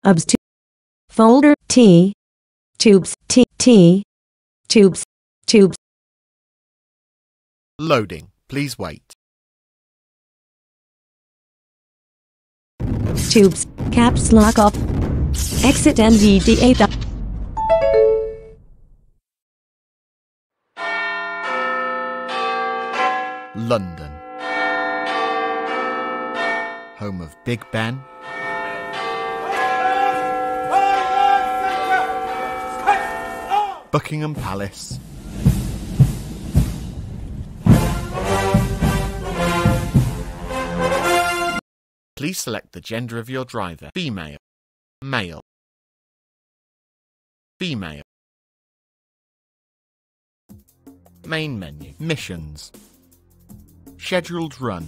Obs to folder T tubes T tubes tubes. Loading. Please wait. Tubes, caps lock off. Exit NVDA. London. Home of Big Ben. Buckingham Palace. Please select the gender of your driver. Female. Male. Female. Main menu. Missions. Scheduled run.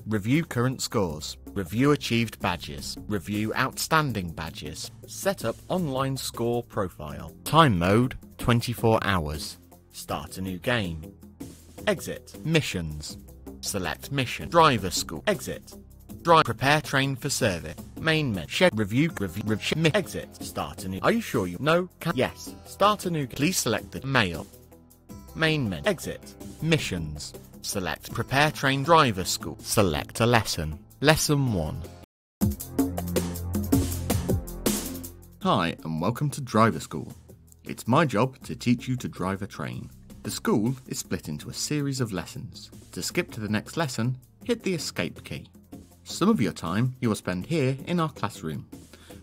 Review current scores. Review achieved badges. Review outstanding badges. Set up online score profile. Time mode 24 hours. Start a new game. Exit. Missions. Select mission. Driver school. Exit. Drive. Prepare train for service. Main menu. Review. Exit. Start a new. Are you sure you know? Yes. Start a new. Please select the male. Main menu. Exit. Missions. Select Prepare Train Driver School. Select a lesson. Lesson 1. Hi and welcome to Driver School. It's my job to teach you to drive a train. The school is split into a series of lessons. To skip to the next lesson, hit the escape key. Some of your time you will spend here in our classroom,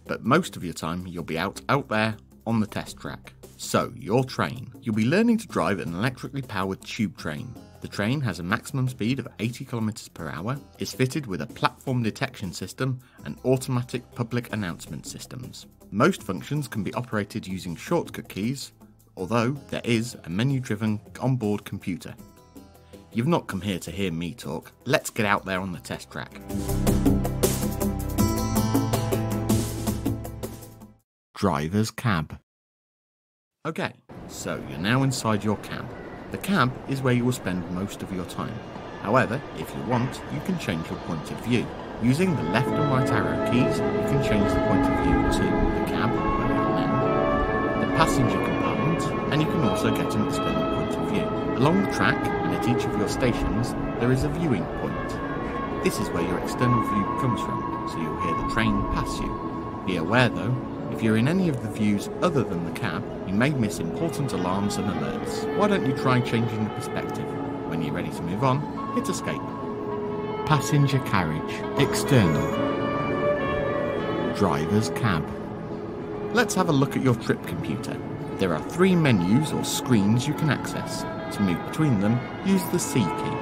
but most of your time you'll be out there on the test track. So, your train. You'll be learning to drive an electrically powered tube train. The train has a maximum speed of 80 km per hour, is fitted with a platform detection system and automatic public announcement systems. Most functions can be operated using shortcut keys, although there is a menu-driven onboard computer. You've not come here to hear me talk, let's get out there on the test track. Driver's cab. Okay, so you're now inside your cab. The cab is where you will spend most of your time. However, if you want, you can change your point of view. Using the left and right arrow keys, you can change the point of view to the cab, where we are now, the passenger compartment, and you can also get an external point of view. Along the track, and at each of your stations, there is a viewing point. This is where your external view comes from, so you'll hear the train pass you. Be aware though, if you're in any of the views other than the cab, you may miss important alarms and alerts. Why don't you try changing the perspective? When you're ready to move on, hit escape. Passenger carriage. External. Driver's cab. Let's have a look at your trip computer. There are 3 menus or screens you can access. To move between them, use the C key.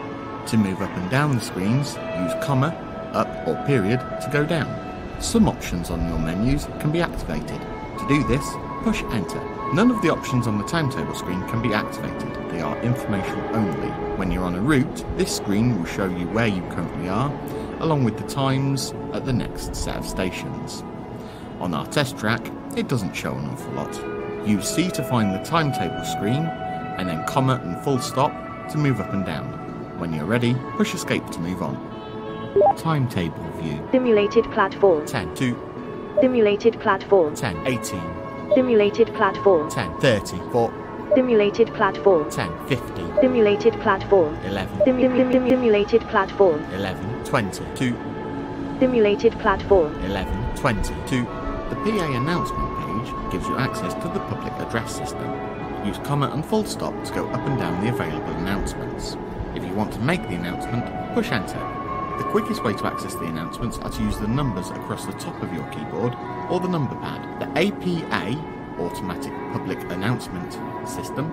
To move up and down the screens, use comma, up or period to go down. Some options on your menus can be activated. To do this, push enter. None of the options on the timetable screen can be activated. They are information only. When you're on a route, this screen will show you where you currently are, along with the times at the next set of stations. On our test track, it doesn't show an awful lot. Use C to find the timetable screen, and then comma and full stop to move up and down. When you're ready, push escape to move on. Timetable view. Simulated platform. 10 2. Simulated platform. 10 18. Simulated platform. 10 30 4. Simulated platform. 10 50. Simulated platform. 11. Simulated platform. 11 20 2. Simulated platform. 11 20 2. The PA announcement page gives you access to the public address system. Use comma and full stop to go up and down the available announcements. If you want to make the announcement, push enter. The quickest way to access the announcements are to use the numbers across the top of your keyboard or the number pad. The APA, Automatic Public Announcement System,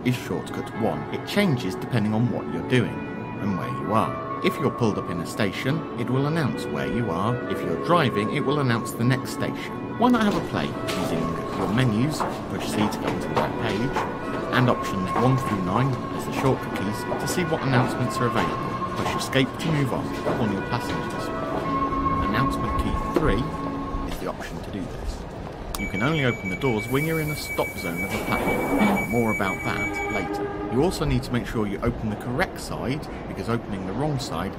is shortcut 1. It changes depending on what you're doing and where you are. If you're pulled up in a station, it will announce where you are. If you're driving, it will announce the next station. Why not have a play using your menus, push C to go to the right page, and options 1 through 9 as the shortcut keys to see what announcements are available. Push escape to move on your passengers. Announcement key 3 is the option to do this. You can only open the doors when you're in a stop zone of the platform. More about that later. You also need to make sure you open the correct side, because opening the wrong side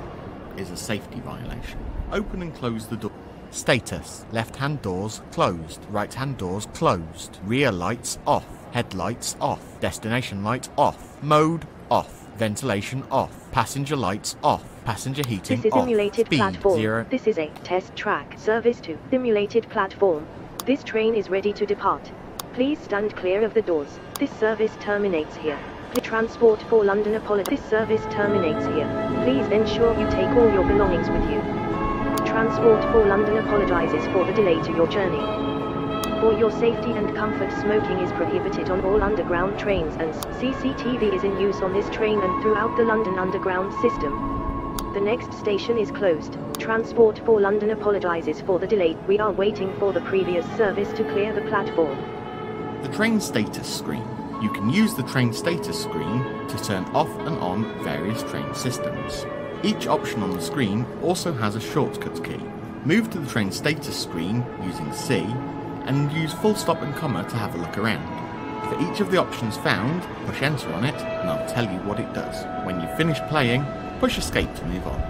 is a safety violation. Open and close the door. Status. Left-hand doors closed. Right-hand doors closed. Rear lights off. Headlights off. Destination light off. Mode off. Ventilation off. Passenger lights off. Passenger heating off. This is simulated Speed platform. 0. This is a test track. Service to simulated platform. This train is ready to depart. Please stand clear of the doors. This service terminates here. Transport for London Apollo. This service terminates here. Please ensure you take all your belongings with you. Transport for London apologizes for the delay to your journey. For your safety and comfort, smoking is prohibited on all underground trains, and CCTV is in use on this train and throughout the London Underground system. The next station is closed. Transport for London apologizes for the delay. We are waiting for the previous service to clear the platform. The train status screen. You can use the train status screen to turn off and on various train systems. Each option on the screen also has a shortcut key. Move to the train status screen using C and use full stop and comma to have a look around. For each of the options found, push enter on it and I'll tell you what it does. When you've finished playing, push escape to move on.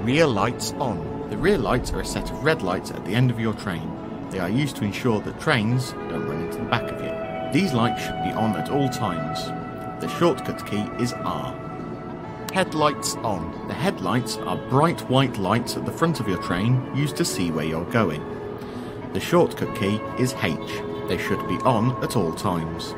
Rear lights on. The rear lights are a set of red lights at the end of your train. They are used to ensure that trains don't run into the back of you. These lights should be on at all times. The shortcut key is R. Headlights on. The headlights are bright white lights at the front of your train used to see where you're going. The shortcut key is H. They should be on at all times.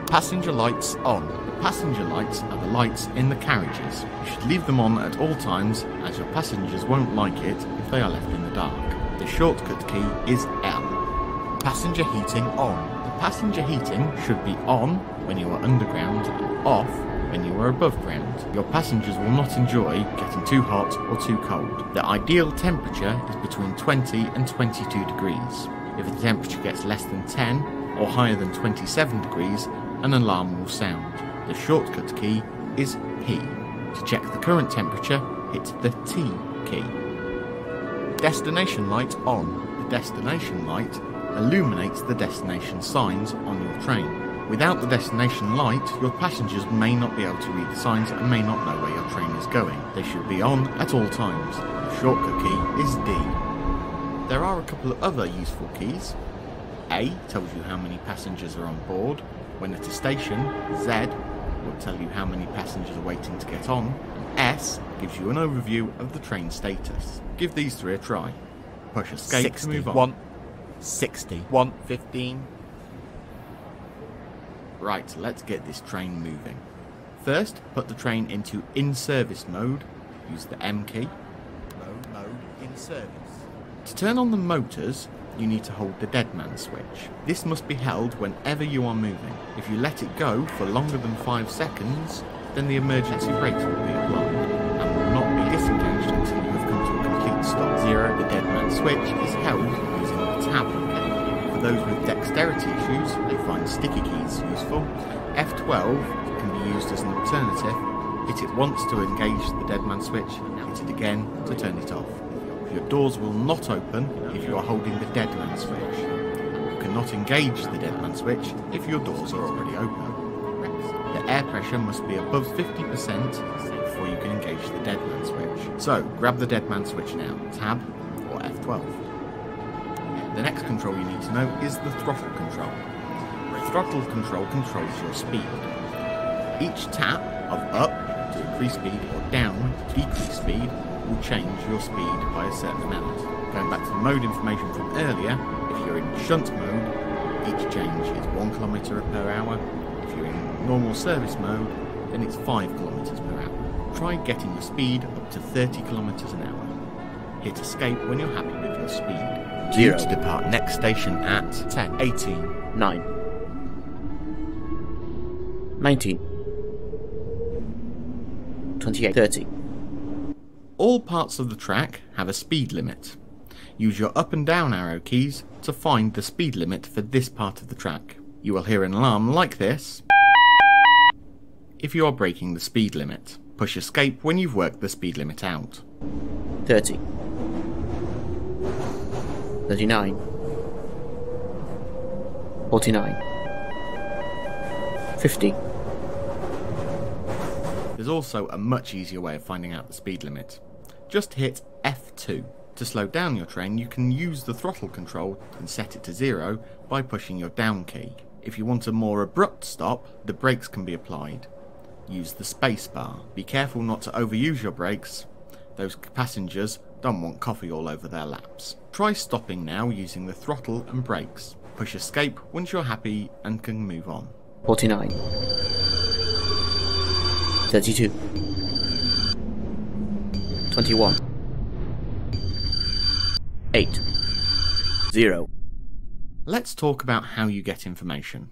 Passenger lights on. The passenger lights are the lights in the carriages. You should leave them on at all times as your passengers won't like it if they are left in the dark. The shortcut key is L. Passenger heating on. The passenger heating should be on when you are underground and off when you are above ground. Your passengers will not enjoy getting too hot or too cold. The ideal temperature is between 20 and 22 degrees. If the temperature gets less than 10 or higher than 27 degrees, an alarm will sound. The shortcut key is P. To check the current temperature, hit the T key. Destination light on. The destination light illuminates the destination signs on your train. Without the destination light, your passengers may not be able to read the signs and may not know where your train is going. They should be on at all times. The shortcut key is D. There are a couple of other useful keys. A tells you how many passengers are on board. When at a station, Z will tell you how many passengers are waiting to get on, and S gives you an overview of the train status. Give these three a try. Push escape 60, to move on. 1, 60, 1, 15. Right, let's get this train moving. First, put the train into in-service mode. Use the M key. Mode in service. To turn on the motors, you need to hold the dead man switch. This must be held whenever you are moving. If you let it go for longer than 5 seconds, then the emergency brakes will be applied and will not be disengaged until you have come to a complete stop. 0. The dead man switch is held using the tab key. For those with dexterity issues, they find sticky keys useful. F12 can be used as an alternative. Hit it once to engage the dead man switch, hit it again to turn it off. Your doors will not open if you are holding the dead man switch. You cannot engage the dead man switch if your doors are already open. The air pressure must be above 50% before you can engage the dead man switch. So, grab the dead man switch now, tab or F12. The next control you need to know is the throttle control. Throttle control controls your speed. Each tap of up to increase speed or down to decrease speed will change your speed by a certain amount. Going back to the mode information from earlier, if you're in shunt mode, each change is 1 km per hour. If you're in normal service mode, then it's 5 km per hour. Try getting your speed up to 30 km an hour. Hit escape when you're happy with your speed. 0. To depart next station at 10, 18, 9, 19, 28, 30. All parts of the track have a speed limit. Use your up and down arrow keys to find the speed limit for this part of the track. You will hear an alarm like this if you are breaking the speed limit. Push escape when you've worked the speed limit out. 30, 39, 49. 50. There's also a much easier way of finding out the speed limit. Just hit F2. To slow down your train, you can use the throttle control and set it to 0 by pushing your down key. If you want a more abrupt stop, the brakes can be applied. Use the space bar. Be careful not to overuse your brakes. Those passengers don't want coffee all over their laps. Try stopping now using the throttle and brakes. Push escape once you're happy and can move on. 49. 32. 21. 8. 0. Let's talk about how you get information.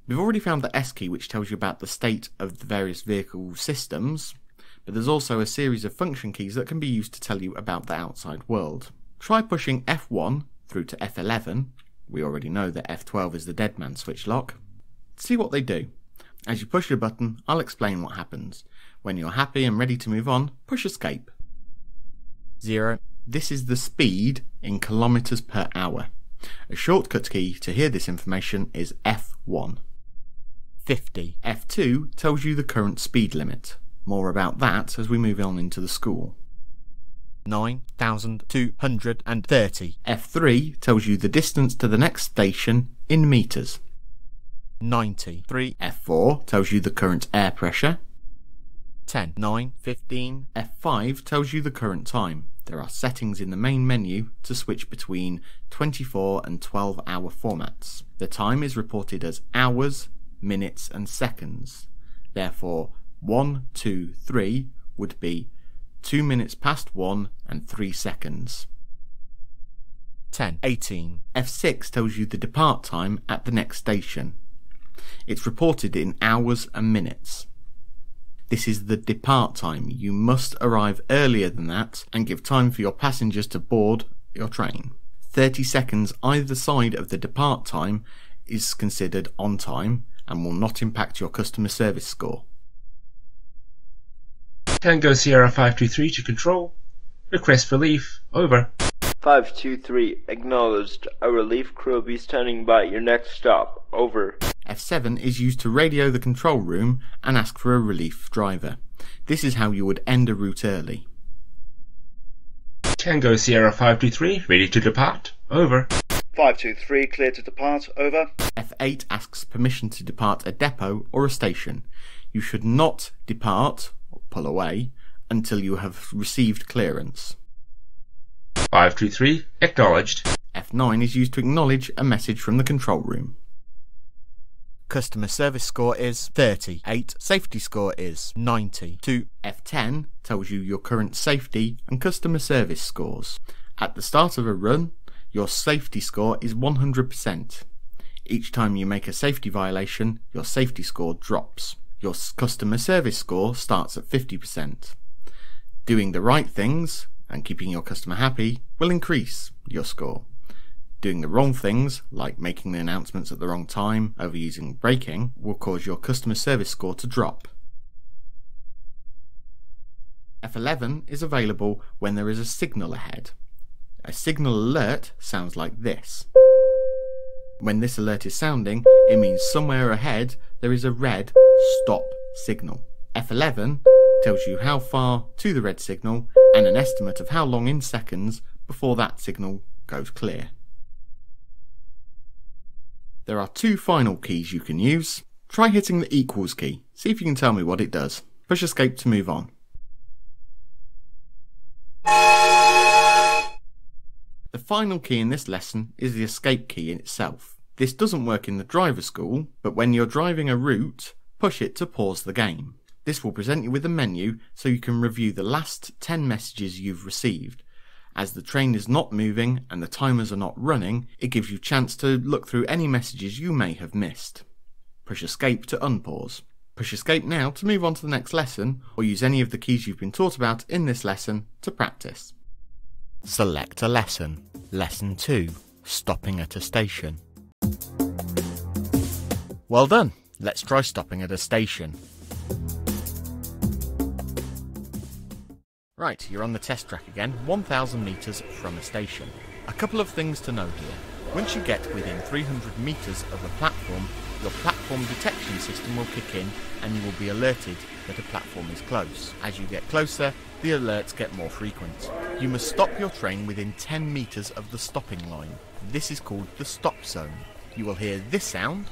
We've already found the S key, which tells you about the state of the various vehicle systems, but there's also a series of function keys that can be used to tell you about the outside world. Try pushing F1 through to F11. We already know that F12 is the dead man switch lock. See what they do. As you push your button, I'll explain what happens. When you're happy and ready to move on, push escape. 0. This is the speed in kilometers per hour. A shortcut key to hear this information is F1. 50. F2 tells you the current speed limit. More about that as we move on into the school. 9,230. F3 tells you the distance to the next station in meters. 93. F4 tells you the current air pressure. 10, 9, 15. F5 tells you the current time. There are settings in the main menu to switch between 24 and 12-hour formats. The time is reported as hours, minutes and seconds. Therefore, 1, 2, 3 would be 2 minutes past 1 and 3 seconds. 10, 18. F6 tells you the depart time at the next station. It's reported in hours and minutes. This is the depart time. You must arrive earlier than that and give time for your passengers to board your train. 30 seconds either side of the depart time is considered on time and will not impact your customer service score. Tango Sierra 523 to control. Request relief. Over. 523 acknowledged. A relief crew will be standing by at your next stop. Over. F7 is used to radio the control room and ask for a relief driver. This is how you would end a route early. Tango Sierra 523 ready to depart. Over. 523 clear to depart. Over. F8 asks permission to depart a depot or a station. You should not depart or pull away until you have received clearance. 523 acknowledged. F9 is used to acknowledge a message from the control room. Customer service score is 38, safety score is 92. F10 tells you your current safety and customer service scores. At the start of a run, your safety score is 100%. Each time you make a safety violation, your safety score drops. Your customer service score starts at 50%. Doing the right things and keeping your customer happy will increase your score. Doing the wrong things, like making the announcements at the wrong time, overusing braking, will cause your customer service score to drop. F11 is available when there is a signal ahead. A signal alert sounds like this. When this alert is sounding, it means somewhere ahead there is a red stop signal. F11 tells you how far to the red signal and an estimate of how long in seconds before that signal goes clear. There are two final keys you can use. Try hitting the equals key. See if you can tell me what it does. Push escape to move on. The final key in this lesson is the escape key in itself. This doesn't work in the driver school, but when you're driving a route, push it to pause the game. This will present you with a menu so you can review the last 10 messages you've received. As the train is not moving and the timers are not running, it gives you a chance to look through any messages you may have missed. Push escape to unpause. Push escape now to move on to the next lesson, or use any of the keys you've been taught about in this lesson to practice. Select a lesson. Lesson 2. Stopping at a station. Well done. Let's try stopping at a station. Right, you're on the test track again, 1,000 metres from a station. A couple of things to know here. Once you get within 300 metres of the platform, your platform detection system will kick in and you will be alerted that a platform is close. As you get closer, the alerts get more frequent. You must stop your train within 10 metres of the stopping line. This is called the stop zone. You will hear this sound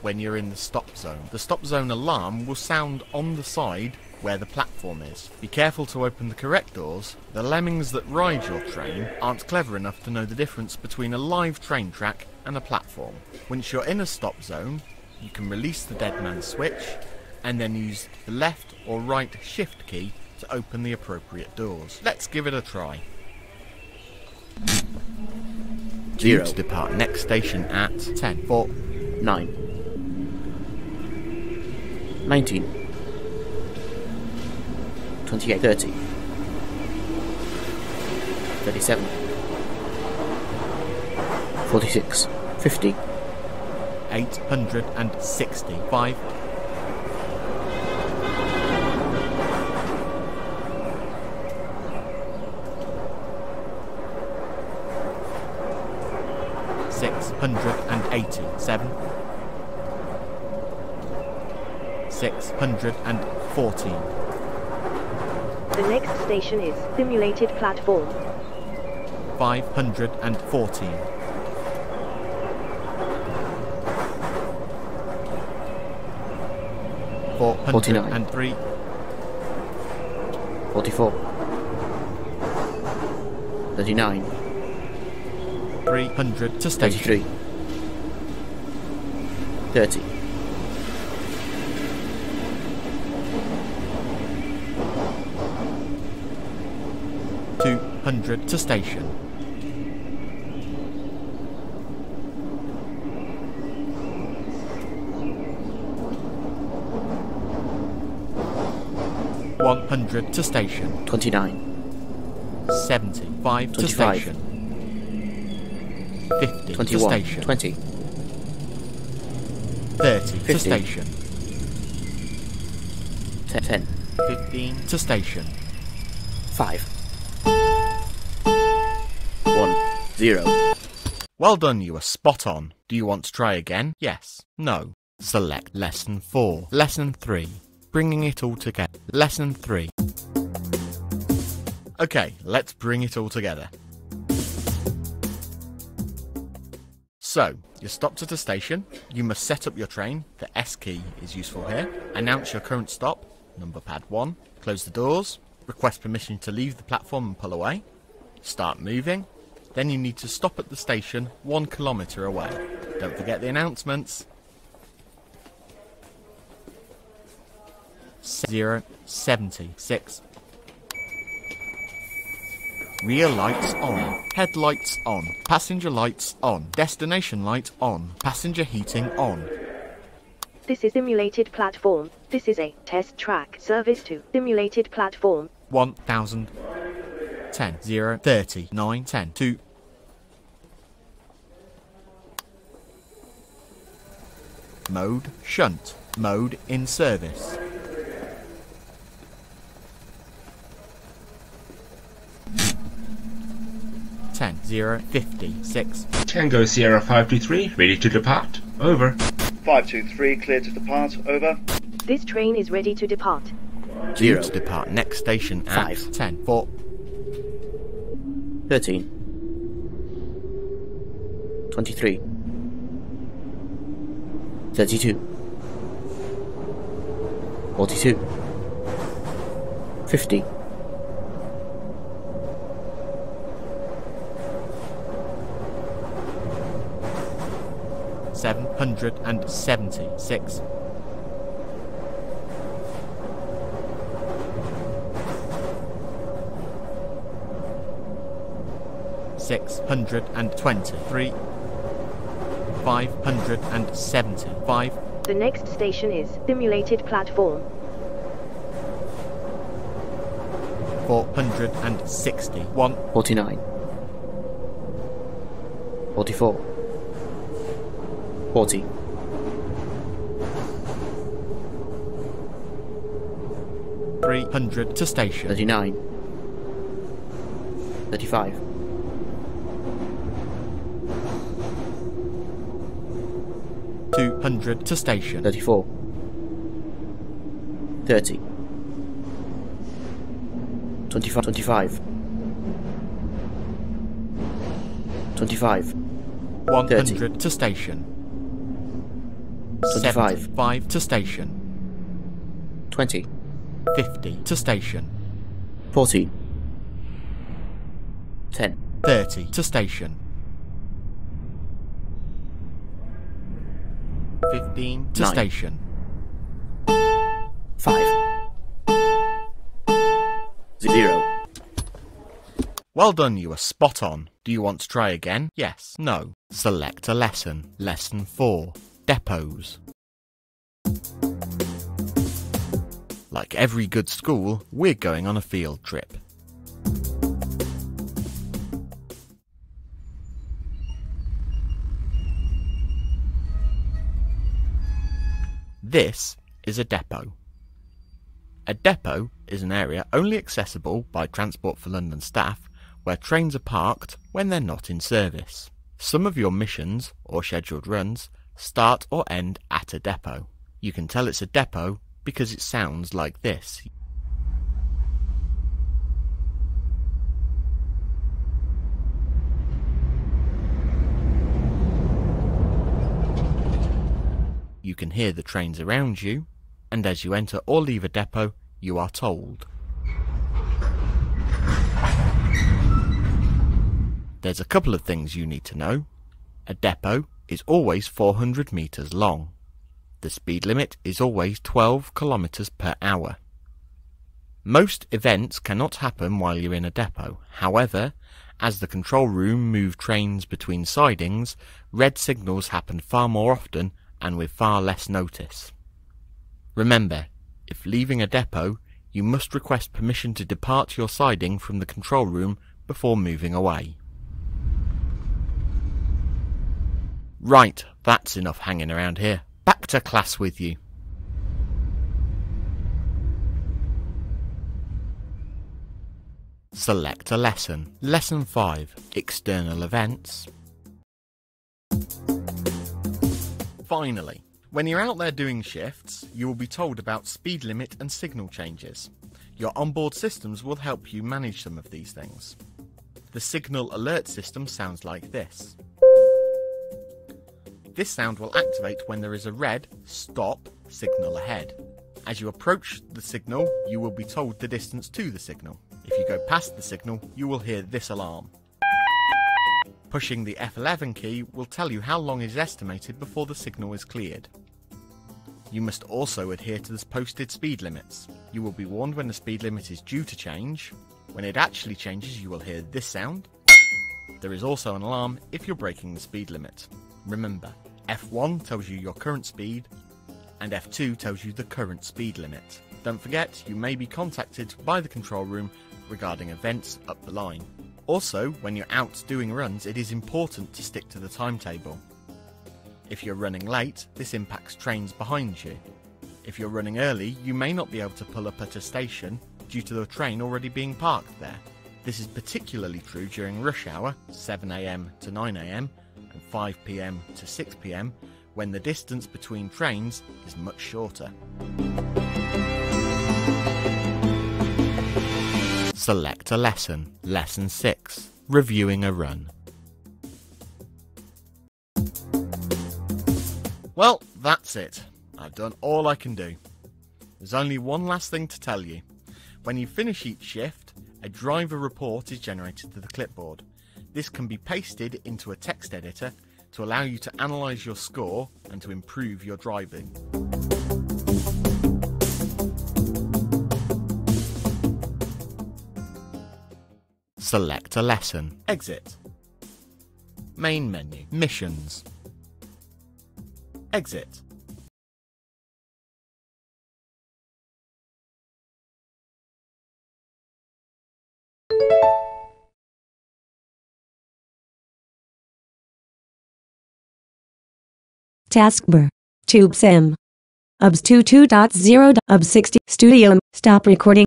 when you're in the stop zone. The stop zone alarm will sound on the side where the platform is. Be careful to open the correct doors. The lemmings that ride your train aren't clever enough to know the difference between a live train track and a platform. Once you're in a stop zone, you can release the dead man switch and then use the left or right shift key to open the appropriate doors. Let's give it a try. Due to depart next station at 10, 4, 9, 19, 28, 30, 37, 46, 50, 865, 687, 614. The next station is simulated platform. 514. 403. 44, 39, 300 to station. 33, 30, 200 to station. 100 to station. 29, 75 to 25, station. 50 to 21, station. 20, 30 to 50. station. 10, 15 to station. 5, 1, 0. Well done, you were spot on. Do you want to try again? Yes. No. Select Lesson 4. Lesson 3. Bringing it all together. Lesson 3. Okay, let's bring it all together. So, you're stopped at a station. You must set up your train. The S key is useful here. Announce your current stop. Number pad 1. Close the doors. Request permission to leave the platform and pull away. Start moving. Then you need to stop at the station 1 kilometre away. Don't forget the announcements. 076. Rear lights on. Headlights on. Passenger lights on. Destination light on. Passenger heating on. This is simulated platform. This is a test track. Service to simulated platform. 1000. 10 0 30 9 10 2. Mode shunt. Mode in service. Ten 0 56. Tango Sierra 523, ready to depart. Over. 523, clear to depart. Over. This train is ready to depart. Due 0, to depart next station at 5. 10 4. 13, 23, 32, 42, 50, 776. 623. 575. The next station is simulated platform. 461. 49, 44, 40, 300 to station. 39, 35, 100 to station. 34. 30. 25. 25. 25. 100 30. to station. 25. 75 to station. 20. 50 to station. 40. 10. 30 to station. 15 to 9. station. 5. 0. Well done, you were spot on. Do you want to try again? Yes, no. Select a lesson. Lesson 4. Depots. Like every good school, we're going on a field trip. This is a depot. A depot is an area only accessible by Transport for London staff where trains are parked when they're not in service. Some of your missions, or scheduled runs, start or end at a depot. You can tell it's a depot because it sounds like this. You can hear the trains around you, and as you enter or leave a depot, you are told. There's a couple of things you need to know. A depot is always 400 metres long. The speed limit is always 12 kilometres per hour. Most events cannot happen while you're in a depot. However, as the control room move trains between sidings, red signals happen far more often and with far less notice. Remember, if leaving a depot, you must request permission to depart your siding from the control room before moving away. Right, that's enough hanging around here. Back to class with you. Select a lesson. Lesson 5. External events. Finally, when you're out there doing shifts, you will be told about speed limit and signal changes. Your onboard systems will help you manage some of these things. The signal alert system sounds like this. This sound will activate when there is a red stop signal ahead. As you approach the signal, you will be told the distance to the signal. If you go past the signal, you will hear this alarm. Pushing the F11 key will tell you how long is estimated before the signal is cleared. You must also adhere to the posted speed limits. You will be warned when the speed limit is due to change. When it actually changes, you will hear this sound. There is also an alarm if you're breaking the speed limit. Remember, F1 tells you your current speed, and F2 tells you the current speed limit. Don't forget, you may be contacted by the control room regarding events up the line. Also, when you're out doing runs, it is important to stick to the timetable. If you're running late, this impacts trains behind you. If you're running early, you may not be able to pull up at a station due to the train already being parked there. This is particularly true during rush hour, 7 AM to 9 AM, and 5 PM to 6 PM, when the distance between trains is much shorter. Select a lesson. Lesson 6. Reviewing a run. Well, that's it. I've done all I can do. There's only one last thing to tell you. When you finish each shift, a driver report is generated to the clipboard. This can be pasted into a text editor to allow you to analyse your score and to improve your driving. Select a lesson. Exit. Main menu. Missions. Exit. Taskbar. Tube Sim. UBS 22.0. UBS 60. Studio. Stop recording.